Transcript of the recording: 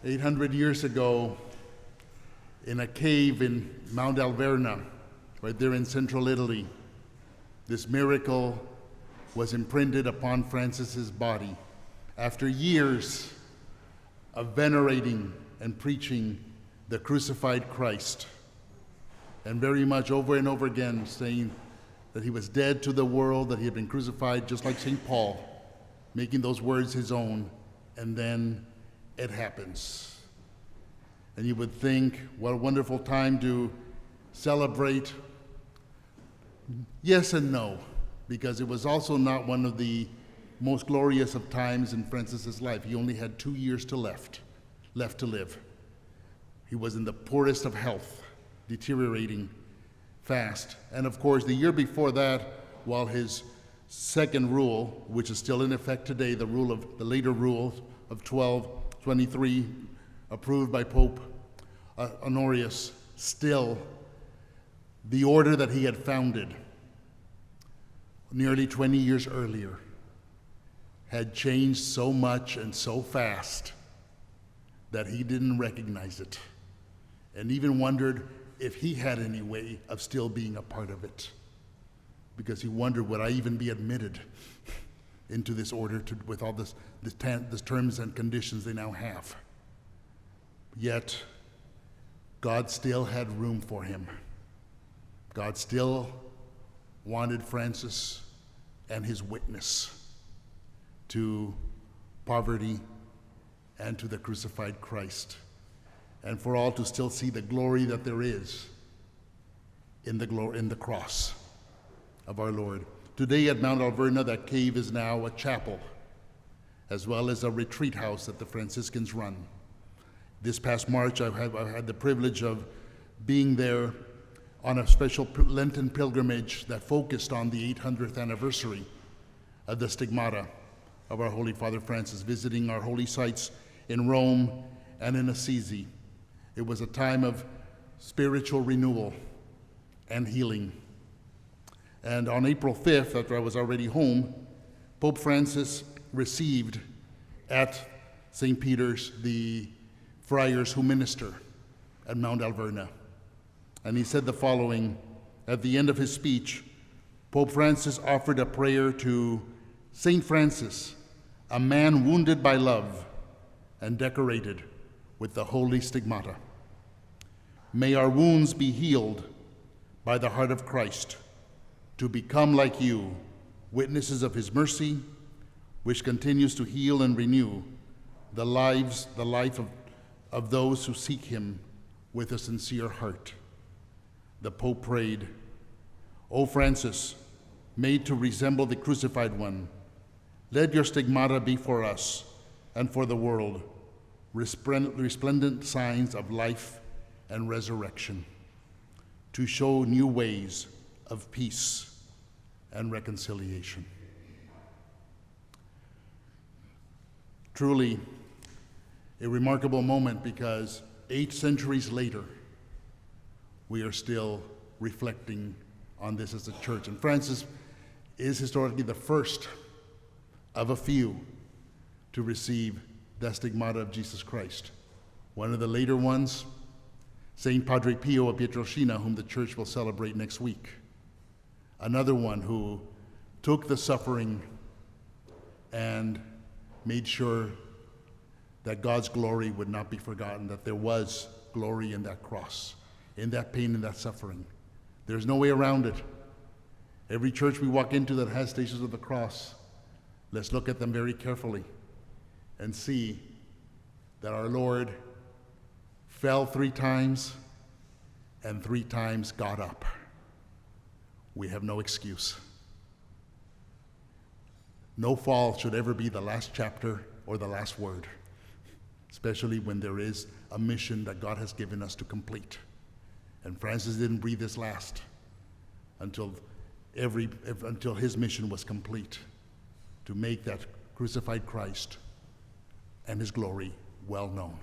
800 years ago, in a cave in Mount Alverna, right there in central Italy, this miracle was imprinted upon Francis's body. After years of venerating and preaching the crucified Christ, and very much over and over again saying that he was dead to the world, that he had been crucified, just like St. Paul, making those words his own, and then it happens. And you would think, what a wonderful time to celebrate. Yes and no, because it was also not one of the most glorious of times in Francis's life. He only had 2 years left to live. He was in the poorest of health, deteriorating fast. And of course, the year before that, while his second rule, which is still in effect today, the later rule of 1223, approved by Pope Honorius, still the order that he had founded nearly 20 years earlier had changed so much and so fast that he didn't recognize it, and even wondered if he had any way of still being a part of it, because he wondered, would I even be admitted into this order with all the terms and conditions they now have? Yet, God still had room for him. God still wanted Francis and his witness to poverty and to the crucified Christ, and for all to still see the glory that there is in the cross of our Lord. Today at Mount Alverna, that cave is now a chapel, as well as a retreat house that the Franciscans run. This past March, I had the privilege of being there on a special Lenten pilgrimage that focused on the 800th anniversary of the Stigmata of our Holy Father Francis, visiting our holy sites in Rome and in Assisi. It was a time of spiritual renewal and healing. And on April 5th, after I was already home, Pope Francis received at St. Peter's the friars who minister at Mount Alverna. And he said the following at the end of his speech. Pope Francis offered a prayer to St. Francis, a man wounded by love and decorated with the holy stigmata. May our wounds be healed by the heart of Christ, to become like you, witnesses of his mercy, which continues to heal and renew the life of those who seek him with a sincere heart. The Pope prayed, O Francis, made to resemble the crucified one, let your stigmata be for us and for the world resplendent signs of life and resurrection, to show new ways of peace and reconciliation. Truly a remarkable moment, because 8 centuries later, we are still reflecting on this as a church. And Francis is historically the first of a few to receive the stigmata of Jesus Christ. One of the later ones, St. Padre Pio of Pietrelcina, whom the church will celebrate next week. Another one who took the suffering and made sure that God's glory would not be forgotten, that there was glory in that cross, in that pain and that suffering. There's no way around it. Every church we walk into that has Stations of the Cross, let's look at them very carefully and see that our Lord fell 3 times and 3 times got up. We have no excuse. No fall should ever be the last chapter or the last word, especially when there is a mission that God has given us to complete. And Francis didn't breathe his last until his mission was complete, to make that crucified Christ and his glory well known.